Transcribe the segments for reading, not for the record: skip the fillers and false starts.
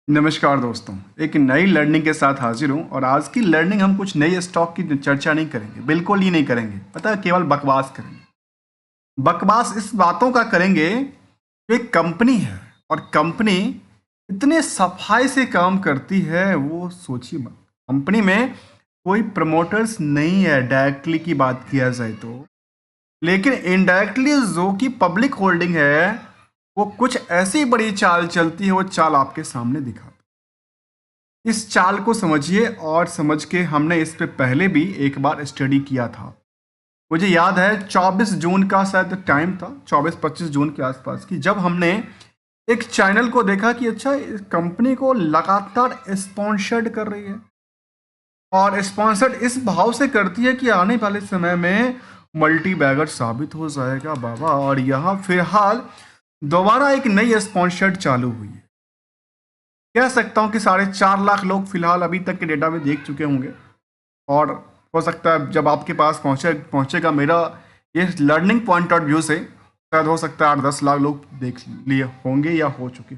नमस्कार दोस्तों, एक नई लर्निंग के साथ हाजिर हूँ। और आज की लर्निंग हम कुछ नई स्टॉक की चर्चा नहीं करेंगे, बिल्कुल ही नहीं करेंगे। पता है, केवल बकवास करेंगे। बकवास इस बातों का करेंगे कि एक कंपनी है और कंपनी इतने सफाई से काम करती है, वो सोचिए मत। कंपनी में कोई प्रमोटर्स नहीं है डायरेक्टली की बात किया जाए तो, लेकिन इनडायरेक्टली जो कि पब्लिक होल्डिंग है, वो कुछ ऐसी बड़ी चाल चलती है। वो चाल आपके सामने दिखा, इस चाल को समझिए। और समझ के हमने इस पे पहले भी एक बार स्टडी किया था। मुझे याद है 24 जून का शायद टाइम था, 24-25 जून के आसपास की, जब हमने एक चैनल को देखा कि अच्छा, इस कंपनी को लगातार स्पॉन्सर्ड कर रही है और स्पॉन्सर्ड इस भाव से करती है कि आने वाले समय में मल्टी बैगर साबित हो जाएगा बाबा। और यहाँ फिलहाल दोबारा एक नई स्पॉन्सर्ड चालू हुई है। कह सकता हूं कि 4.5 लाख लोग फिलहाल अभी तक के डेटा में देख चुके होंगे। और हो सकता है जब आपके पास पहुंचेगा मेरा ये लर्निंग पॉइंट ऑफ व्यू से, शायद हो सकता है 8-10 लाख लोग देख लिए होंगे या हो चुके।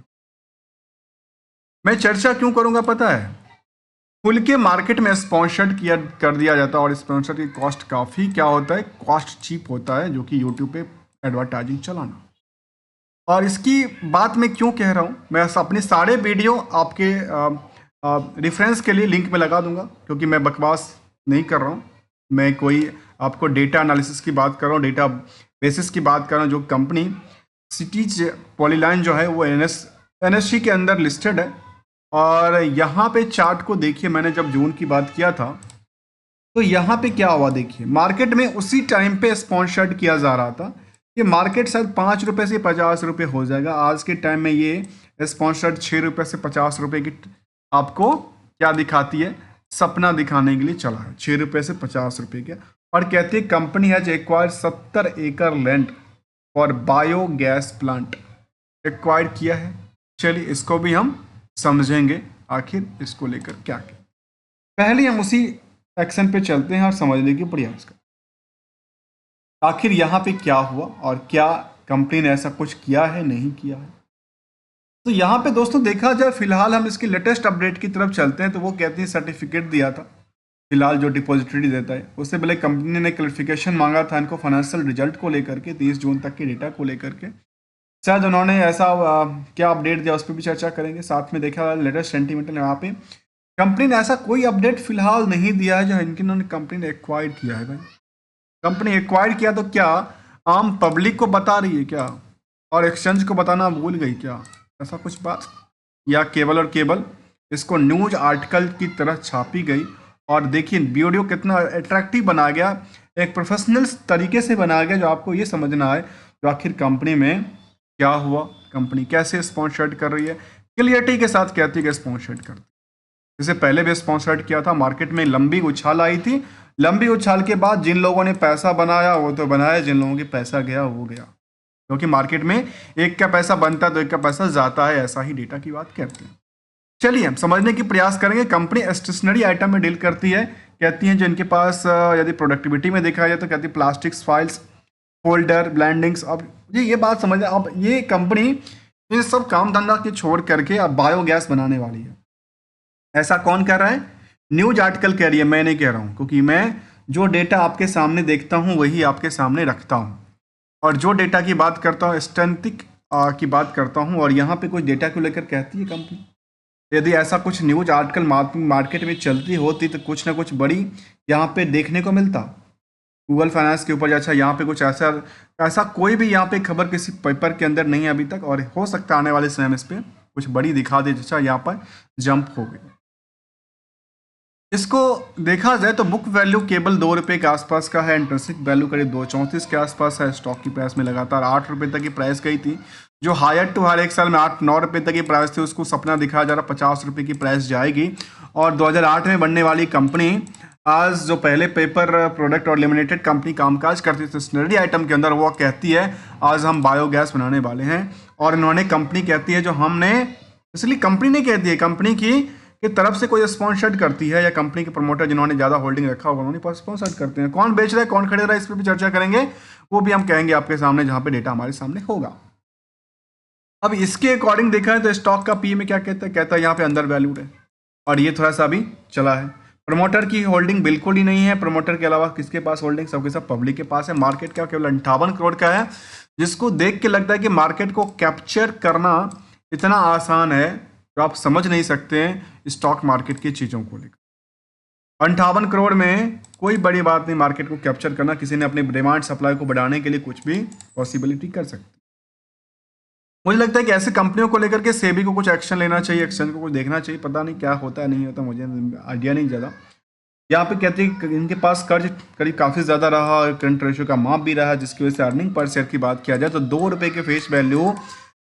मैं चर्चा क्यों करूंगा पता है? खुल के मार्केट में स्पॉन्सर्ड किया कर दिया जाता है और स्पॉन्सर की कॉस्ट काफ़ी क्या होता है, कॉस्ट चीप होता है, जो कि यूट्यूब पे एडवर्टाइजिंग चलाना। और इसकी बात मैं क्यों कह रहा हूँ, मैं अपने सारे वीडियो आपके रेफरेंस के लिए लिंक में लगा दूंगा, क्योंकि मैं बकवास नहीं कर रहा हूँ। मैं कोई आपको डेटा एनालिसिस की बात कर रहा हूँ, डेटा बेसिस की बात कर रहा हूँ। जो कंपनी सिटीज पॉलीलाइन जो है वो एनएससी के अंदर लिस्टेड है। और यहाँ पे चार्ट को देखिए, मैंने जब जून की बात किया था तो यहाँ पे क्या हुआ देखिए, मार्केट में उसी टाइम पे स्पॉन्सर्ड किया जा रहा था। ये मार्केट शायद 5 रुपये से 50 रुपये हो जाएगा। आज के टाइम में ये स्पॉन्सर्ड 6 रुपये से 50 रुपये की आपको क्या दिखाती है, सपना दिखाने के लिए चला है। 6 रुपये से 50 रुपये का। और कहती है कंपनी हैज एक्वायर 70 एकड़ land for biogas plant acquire किया है। चलिए इसको भी हम समझेंगे, आखिर इसको लेकर क्या क्या। पहले हम उसी एक्शन पे चलते हैं और समझने की प्रयास करते हैं आखिर यहाँ पे क्या हुआ और क्या कंपनी ने ऐसा कुछ किया है, नहीं किया है। तो यहाँ पे दोस्तों देखा जाए, फिलहाल हम इसकी लेटेस्ट अपडेट की तरफ चलते हैं। तो वो कहती है सर्टिफिकेट दिया था फिलहाल जो डिपॉजिटरी देता है, उससे पहले कंपनी ने क्लैरिफिकेशन मांगा था इनको फाइनेंशियल रिजल्ट को लेकर के, 30 जून तक के डेटा को लेकर के। शायद उन्होंने ऐसा क्या अपडेट दिया उस पर भी चर्चा करेंगे। साथ में देखा लेटेस्ट सेंटीमेंटल, यहाँ पे कंपनी ने ऐसा कोई अपडेट फिलहाल नहीं दिया है जो इन्होंने कंपनी ने एक्वायर किया है। भाई कंपनी एक्वायर किया तो क्या आम पब्लिक को बता रही है क्या, और एक्सचेंज को बताना भूल गई क्या, ऐसा कुछ बात? या केवल और केवल इसको न्यूज आर्टिकल की तरह छापी गई? और देखिए वीडियो कितना अट्रैक्टिव बना गया, एक प्रोफेशनल तरीके से बनाया गया, जो आपको ये समझना है जो आखिर कंपनी में क्या हुआ, कंपनी कैसे स्पॉन्सर्ड कर रही है। क्लियरिटी के साथ कहती है कि स्पॉन्सर्ड करती है। जैसे पहले भी स्पॉन्सर्ड किया था, मार्केट में लंबी उछाल आई थी। लंबी उछाल के बाद जिन लोगों ने पैसा बनाया वो तो बनाया, जिन लोगों के पैसा गया वो गया। क्योंकि मार्केट में एक का पैसा बनता है तो एक का पैसा जाता है, ऐसा ही डेटा की बात करते हैं। चलिए हम समझने की प्रयास करेंगे। कंपनी स्टेशनरी आइटम में डील करती है। कहती हैं जो इनके पास यदि प्रोडक्टिविटी में देखा जाए तो कहती है प्लास्टिक्स, फाइल्स, फोल्डर, ब्लैंडिंग्स। अब ये बात समझ, अब ये कंपनी इन सब काम धंधा के छोड़ करके अब बायोगैस बनाने वाली है। ऐसा कौन कह रहा है? न्यूज आर्टिकल कह रही है, मैं नहीं कह रहा हूँ। क्योंकि मैं जो डेटा आपके सामने देखता हूँ वही आपके सामने रखता हूँ, और जो डेटा की बात करता हूँ स्टैटिस्टिक की बात करता हूँ। और यहाँ पे कुछ डेटा को लेकर कहती है कंपनी। यदि ऐसा कुछ न्यूज आर्टिकल मार्केट में चलती होती तो कुछ ना कुछ बड़ी यहाँ पे देखने को मिलता। गूगल फाइनेंस के ऊपर, अच्छा यहाँ पे कुछ ऐसा ऐसा कोई भी यहाँ पे खबर किसी पेपर के अंदर नहीं है अभी तक, और हो सकता है आने वाले समय में इस पर कुछ बड़ी दिखा दे। अच्छा यहाँ पर जंप हो गई। इसको देखा जाए तो बुक वैल्यू केवल 2 रुपये के आसपास का है, इंट्रिंसिक वैल्यू करीब 2.34 के आसपास है। स्टॉक की प्राइस में लगातार 8 रुपये तक की प्राइस गई थी, जो हायर टू हायर एक साल में 8-9 रुपये तक की प्राइस थी, उसको सपना दिखाया जा रहा 50 रुपये की प्राइस जाएगी। और 2008 में बनने वाली कंपनी आज जो पहले पेपर प्रोडक्ट और लिमिटेड कंपनी कामकाज करती थी स्टेशनरी आइटम के अंदर, वो कहती है आज हम बायोगैस बनाने वाले हैं। और इन्होंने कंपनी कहती है जो हमने, इसलिए कंपनी नहीं कहती है, कंपनी की तरफ से कोई स्पॉन्सर्ड करती है, या कंपनी के प्रमोटर जिन्होंने ज़्यादा होल्डिंग रखा होगा उन्होंने स्पॉन्सर्ड करते हैं। कौन बेच रहा है, कौन खरीद रहा है, इस पर भी चर्चा करेंगे। वो भी हम कहेंगे आपके सामने, जहाँ पे डेटा हमारे सामने होगा। अब इसके अकॉर्डिंग देखा है तो स्टॉक का पी में क्या कहता है यहाँ पे अंडर वैल्यूड है, और ये थोड़ा सा अभी चला है। प्रमोटर की होल्डिंग बिल्कुल ही नहीं है, प्रमोटर के अलावा किसके पास होल्डिंग, सबके सब पब्लिक के पास है। मार्केट का केवल 58 करोड़ का है, जिसको देख के लगता है कि मार्केट को कैप्चर करना इतना आसान है तो आप समझ नहीं सकते हैं स्टॉक मार्केट की चीज़ों को लेकर। 58 करोड़ में कोई बड़ी बात नहीं मार्केट को कैप्चर करना, किसी ने अपनी डिमांड सप्लाई को बढ़ाने के लिए कुछ भी पॉसिबिलिटी कर सकती। मुझे लगता है कि ऐसे कंपनियों को लेकर के सेबी को कुछ एक्शन लेना चाहिए, एक्सचेंज को कुछ देखना चाहिए, पता नहीं क्या होता है नहीं होता, मुझे आइडिया नहीं ज़्यादा। यहाँ पे कहते हैं इनके पास कर्ज करीब काफ़ी ज़्यादा रहा और करंट रेशियो का माप भी रहा, जिसकी वजह से अर्निंग पर शेयर की बात किया जाए तो 2 रुपये के फेस वैल्यू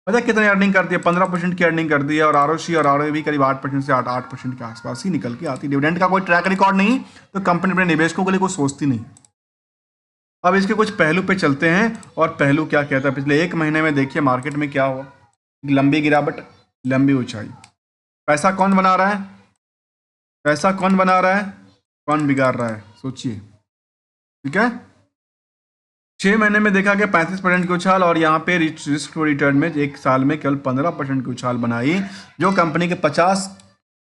पता कितने अर्निंग करती है, 15% की अर्निंग करती है, और आरओसी और आरओए भी करीब 8% से 8% के आसपास ही निकल के आती है। डिविडेंड का कोई ट्रैक रिकॉर्ड नहीं, तो कंपनी अपने निवेशकों के लिए कुछ सोचती नहीं। अब इसके कुछ पहलू पे चलते हैं, और पहलू क्या कहता है पिछले 1 महीने में देखिए मार्केट में क्या हुआ, लंबी गिरावट, लंबी ऊंचाई। पैसा कौन बना रहा है, पैसा कौन बना रहा है, कौन बिगाड़ रहा है, सोचिए। ठीक है, 6 महीने में देखा गया 35% की उछाल, और यहाँ पे रिस्क टू रिटर्न में 1 साल में केवल 15% की उछाल बनाई, जो कंपनी के 50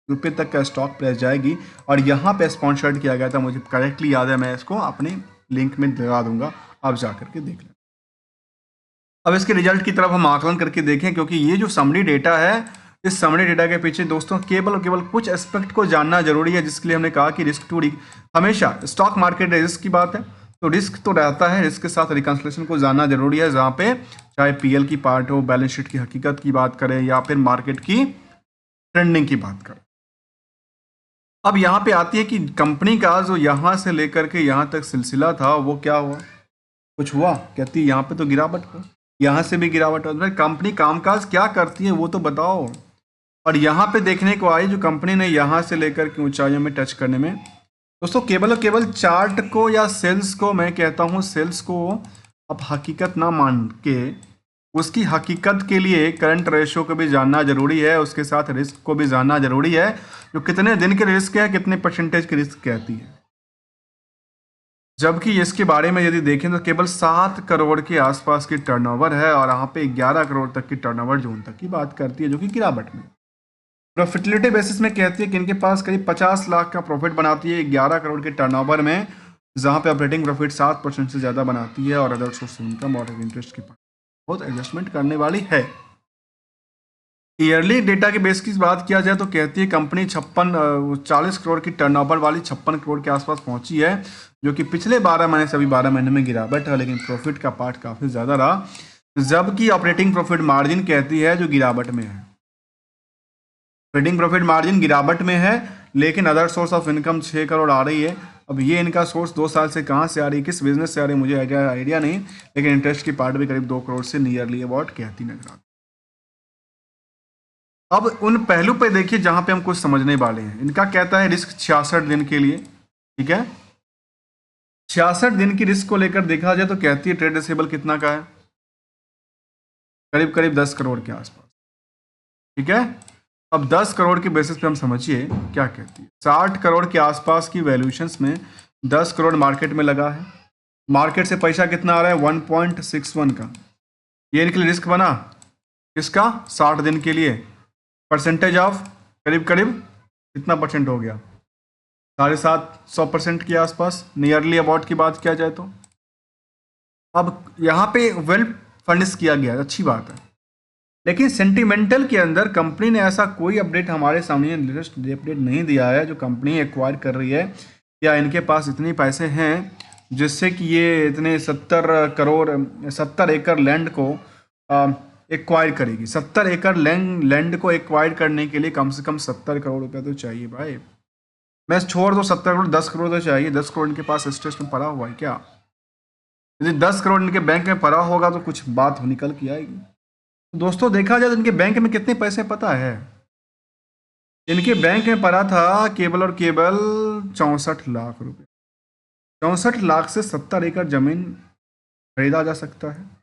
रुपये तक का स्टॉक प्राइस जाएगी। और यहाँ पे स्पॉन्सर्ड किया गया था, मुझे करेक्टली याद है, मैं इसको अपने लिंक में लगा दूंगा, आप जा करके देख लें। अब इसके रिजल्ट की तरफ हम आकलन करके देखें, क्योंकि ये जो समरी डेटा है, इस समरी डेटा के पीछे दोस्तों केवल और केवल कुछ एस्पेक्ट को जानना जरूरी है, जिसके लिए हमने कहा कि रिस्क टू हमेशा स्टॉक मार्केट रिस्क की बात है तो रिस्क तो रहता है, रिस्क के साथ रिकंसलेशन को जानना जरूरी है, जहाँ पे चाहे पीएल की पार्ट हो, बैलेंस शीट की हकीकत की बात करें, या फिर मार्केट की ट्रेंडिंग की बात करें। अब यहाँ पे आती है कि कंपनी का जो यहाँ से लेकर के यहाँ तक सिलसिला था वो क्या हुआ, कुछ हुआ, कहती है यहाँ पे तो गिरावट हो, यहाँ से भी गिरावट हो। भाई कंपनी कामकाज क्या करती है वो तो बताओ। और यहाँ पे देखने को आई जो कंपनी ने यहाँ से लेकर के ऊंचाइयों में टच करने में दोस्तों केवल और केवल चार्ट को या सेल्स को, मैं कहता हूँ सेल्स को अब हकीकत ना मान के उसकी हकीकत के लिए करंट रेशो को भी जानना जरूरी है, उसके साथ रिस्क को भी जानना जरूरी है, जो कितने दिन के रिस्क है, कितने परसेंटेज की रिस्क कहती है। जबकि इसके बारे में यदि देखें तो केवल 7 करोड़ के आसपास की टर्नओवर है, और यहाँ पे 11 करोड़ तक की टर्नओवर जून तक की बात करती है, जो कि गिरावट में। प्रॉफिटेबिलिटी बेसिस में कहती है कि इनके पास करीब 50 लाख का प्रॉफिट बनाती है 11 करोड़ के टर्नओवर में, जहाँ पे ऑपरेटिंग प्रॉफिट 7% से ज़्यादा बनाती है, और अदर सोर्स इनकम और इंटरेस्ट की बहुत एडजस्टमेंट करने वाली है। ईयरली डेटा के बेस की बात किया जाए तो कहती है कंपनी 40 करोड़ की टर्नओवर वाली 56 करोड़ के आसपास पहुंची है, जो कि पिछले 12 महीने से अभी 12 महीने में गिरावट है, लेकिन प्रॉफिट का पार्ट काफ़ी ज़्यादा रहा, जबकि ऑपरेटिंग प्रॉफिट मार्जिन कहती है जो गिरावट में है। ऑपरेटिंग प्रॉफिट मार्जिन गिरावट में है, लेकिन other source of income 6 crore आ रही है। अब ये इनका सोर्स 2 साल से कहाँ से आ रही है, किस बिजनेस से आ रही है, मुझे आइडिया नहीं, लेकिन इंटरेस्ट की पार्ट भी करीब 2 करोड़ से नियरली अबाउट कहती नजर आती। अब उन पहलू पे देखिए जहां पे हम कुछ समझने वाले हैं। इनका कहता है रिस्क 66 दिन के लिए, ठीक है, 66 दिन की रिस्क को लेकर देखा जाए तो कहती है ट्रेड रिसीवेबल कितना का है, करीब करीब 10 करोड़ के आसपास, ठीक है। अब 10 करोड़ के बेसिस पे हम समझिए क्या कहती है, 60 करोड़ के आसपास की वैल्यूएशंस में 10 करोड़ मार्केट में लगा है, मार्केट से पैसा कितना आ रहा है 1.61 का, ये इनके लिए रिस्क बना किसका, 60 दिन के लिए। परसेंटेज ऑफ करीब करीब कितना परसेंट हो गया, 750% के आसपास, नियरली अबाउट की बात किया जाए तो। अब यहाँ पे वेल फंड्स किया गया, अच्छी बात है, लेकिन सेंटिमेंटल के अंदर कंपनी ने ऐसा कोई अपडेट हमारे सामने लेटेस्ट अपडेट नहीं दिया है जो कंपनी एक्वायर कर रही है, या इनके पास इतने पैसे हैं जिससे कि ये इतने 70 एकड़ लैंड को एक्वायर करेगी। 70 एकड़ लैंड को एक्वायर करने के लिए कम से कम 70 करोड़ रुपया तो चाहिए भाई। मैं छोड़ दो 70 करोड़, 10 करोड़ तो चाहिए। 10 करोड़ इनके पास स्टेट में पड़ा हुआ है क्या? यदि 10 करोड़ इनके बैंक में पड़ा होगा तो कुछ बात निकल के आएगी। तो दोस्तों देखा जाए तो इनके बैंक में कितने पैसे पता है? इनके बैंक में पड़ा था केवल और केवल 64 लाख रुपए। 64 लाख से 70 एकड़ जमीन खरीदा जा सकता है।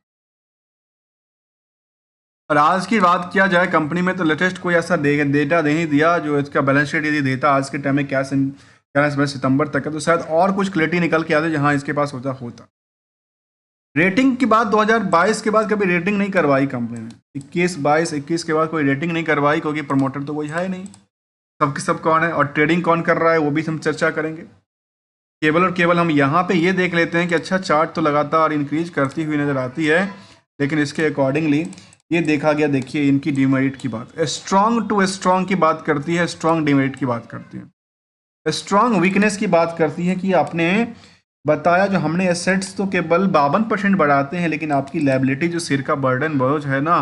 और आज की बात किया जाए कंपनी में तो लेटेस्ट कोई ऐसा डेटा नहीं दिया जो इसका बैलेंस शीट यदि देता आज के टाइम में कैश सितंबर तक है तो शायद और कुछ क्लैरिटी निकल के आते जहां इसके पास होता। रेटिंग की बात 2022 के बाद कभी रेटिंग नहीं करवाई कंपनी ने, 21 के बाद कोई रेटिंग नहीं करवाई, क्योंकि प्रमोटर तो कोई है नहीं, सबके सब कौन है और ट्रेडिंग कौन कर रहा है वो भी हम चर्चा करेंगे। केवल और केवल हम यहाँ पे ये देख लेते हैं कि अच्छा चार्ट तो लगातार इंक्रीज करती हुई नज़र आती है, लेकिन इसके अकॉर्डिंगली ये देखा गया, देखिए इनकी डिमेरिट की बात, स्ट्रॉन्ग टू स्ट्रॉन्ग की बात करती है, स्ट्रॉन्ग डिमेरिट की बात करती है, स्ट्रॉन्ग वीकनेस की बात करती है कि आपने बताया जो हमने एसेट्स तो केवल 52% बढ़ाते हैं, लेकिन आपकी लायबिलिटी जो सिर का बर्डन बोझ है ना,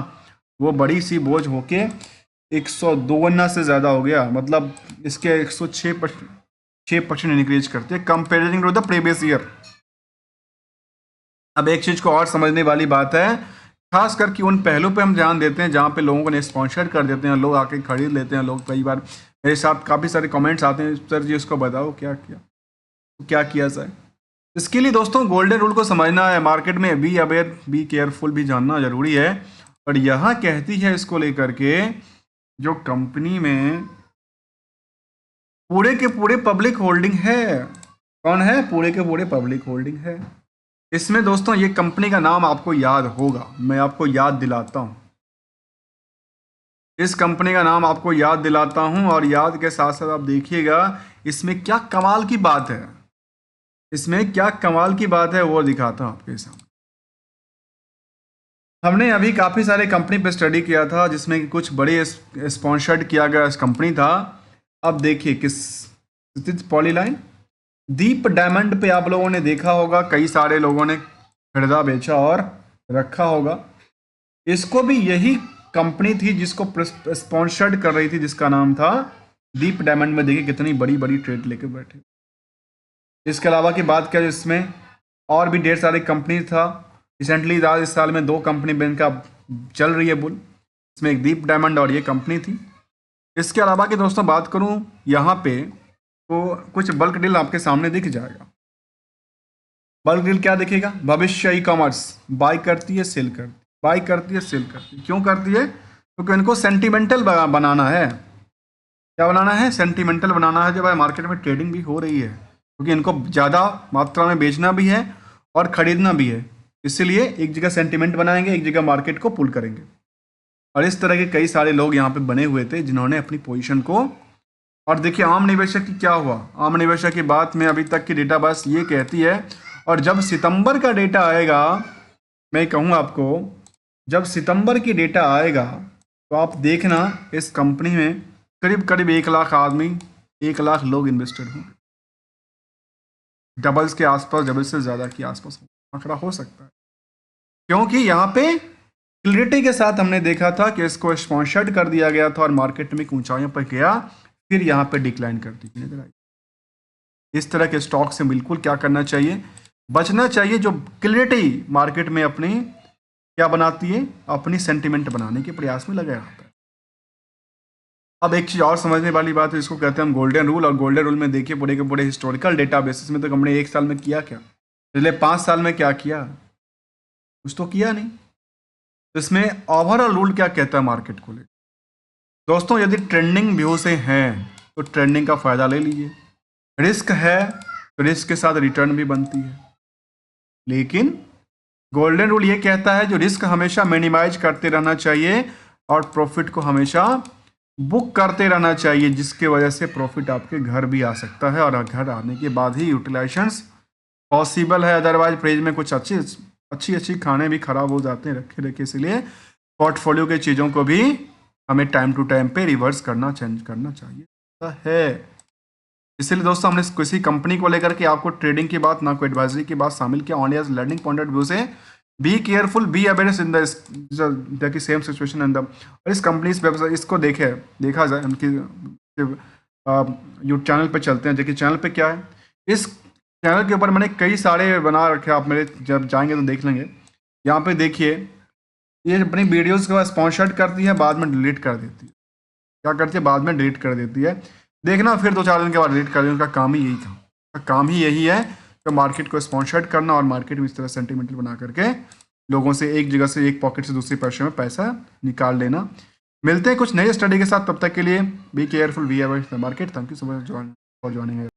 वो बड़ी सी बोझ होके 102 से ज़्यादा हो गया, मतलब इसके 106% इंक्रीज करते हैं comparison to the previous year. अब एक चीज़ को और समझने वाली बात है, खास करके उन पहलू पे हम ध्यान देते हैं जहाँ पे लोगों को ने स्पॉन्सर कर देते हैं, लोग आके खरीद लेते हैं, लोग कई बार मेरे साथ काफ़ी सारे कमेंट्स आते हैं, सर जी उसको बताओ क्या किया जाए। इसके लिए दोस्तों गोल्डन रूल को समझना है, मार्केट में बी अवेयर बी केयरफुल भी जानना जरूरी है। और यहाँ कहती है इसको लेकर के जो कंपनी में पूरे के पूरे पब्लिक होल्डिंग है, कौन है, पूरे के पूरे पब्लिक होल्डिंग है। इसमें दोस्तों ये कंपनी का नाम आपको याद होगा, मैं आपको याद दिलाता हूँ, इस कंपनी का नाम आपको याद दिलाता हूँ, और याद के साथ साथ आप देखिएगा इसमें क्या कमाल की बात है, इसमें क्या कमाल की बात है वो दिखाता हूँ आपके सामने। हमने अभी काफ़ी सारे कंपनी पे स्टडी किया था, जिसमें कि कुछ बड़े स्पॉन्सर्ड किया गया कंपनी था। अब देखिए किस पॉलीलाइन दीप डायमंड पे आप लोगों ने देखा होगा, कई सारे लोगों ने खरीदा बेचा और रखा होगा। इसको भी यही कंपनी थी जिसको स्पॉन्सर्ड कर रही थी, जिसका नाम था दीप डायमंड में देखिए कितनी बड़ी बड़ी ट्रेड लेके बैठे। इसके अलावा की बात करें इसमें और भी ढेर सारी कंपनी था, रिसेंटली इस साल में 2 कंपनी बैंक का चल रही है बुल, इसमें एक दीप डायमंड और ये कंपनी थी। इसके अलावा की दोस्तों बात करूं यहाँ पे तो कुछ बल्क डील आपके सामने दिख जाएगा। बल्क डील क्या दिखेगा, भविष्य ई कॉमर्स बाई करती है सेल करती, बाई करती है सेल करती, क्यों करती है, क्योंकि इनको सेंटिमेंटल बनाना है। क्या बनाना है, सेंटिमेंटल बनाना है, जब मार्केट में ट्रेडिंग भी हो रही है, क्योंकि इनको ज़्यादा मात्रा में बेचना भी है और ख़रीदना भी है, इसीलिए एक जगह सेंटिमेंट बनाएंगे, एक जगह मार्केट को पुल करेंगे। और इस तरह के कई सारे लोग यहाँ पे बने हुए थे जिन्होंने अपनी पोजीशन को, और देखिए आम निवेशक की क्या हुआ, आम निवेशक की बात में अभी तक की डेटा बस ये कहती है, और जब सितंबर का डेटा आएगा, मैं कहूँ आपको जब सितंबर की डेटा आएगा तो आप देखना इस कंपनी में करीब करीब 1 लाख आदमी, 1 लाख लोग इन्वेस्टेड होंगे, डबल्स के आसपास, डबल से ज़्यादा के आसपास आंकड़ा हो सकता है, क्योंकि यहाँ पे क्लियरिटी के साथ हमने देखा था कि इसको स्पॉन्सर्ड कर दिया गया था और मार्केट में ऊंचाइयों पर गया, फिर यहाँ पे डिक्लाइन करती हुई नजर आई। इस तरह के स्टॉक से बिल्कुल क्या करना चाहिए, बचना चाहिए, जो क्लियरिटी मार्केट में अपनी क्या बनाती है, अपनी सेंटिमेंट बनाने के प्रयास में लगा रहता है। अब एक चीज़ और समझने वाली बात है, इसको कहते हैं हम गोल्डन रूल, और गोल्डन रूल में देखिए पूरे के पूरे हिस्टोरिकल डेटा बेसिस में तो हमने 1 साल में किया क्या, पिछले 5 साल में क्या किया, कुछ तो किया नहीं। तो इसमें ओवरऑल रूल क्या कहता है मार्केट को लेकर, दोस्तों यदि ट्रेंडिंग व्यू से हैं तो ट्रेंडिंग का फ़ायदा ले लीजिए, रिस्क है तो रिस्क के साथ रिटर्न भी बनती है, लेकिन गोल्डन रूल ये कहता है जो रिस्क हमेशा मिनिमाइज करते रहना चाहिए और प्रॉफिट को हमेशा बुक करते रहना चाहिए, जिसके वजह से प्रॉफिट आपके घर भी आ सकता है, और घर आने के बाद ही यूटिलाइजेशंस पॉसिबल है, अदरवाइज प्रेज में कुछ अच्छी खाने भी खराब हो जाते हैं रखे रखे। इसलिए पोर्टफोलियो के चीज़ों को भी हमें टाइम टू टाइम पे रिवर्स करना, चेंज करना चाहिए है। इसलिए दोस्तों हमने किसी कंपनी को लेकर के आपको ट्रेडिंग की बात, ना कोई एडवाइजरी की बात शामिल किया, only as learning point of view से be careful, be awareness in the same situation in the, और इस कंपनी वेबसाइट इसको देखा जाए, उनकी यूट्यूब चैनल पे चलते हैं। देखिए चैनल पे क्या है, इस चैनल के ऊपर मैंने कई सारे बना रखे, आप मेरे जब जाएंगे तो देख लेंगे। यहाँ पे देखिए ये अपनी वीडियोस के बाद स्पॉन्सर्ड करती है, बाद में डिलीट कर देती है, क्या करती है, बाद में डिलीट कर देती है, देखना फिर 2-4 दिन के बाद डिलीट कर देती है। उनका काम ही यही था, काम ही यही है कि मार्केट को स्पॉन्सर्ड करना और मार्केट में इस तरह सेंटिमेंटल बना करके लोगों से एक जगह से, एक पॉकेट से दूसरी पैसे में पैसा निकाल लेना। मिलते हैं कुछ नए स्टडी के साथ, तब तक के लिए B careful, be aware the market. Thank you so much for joining.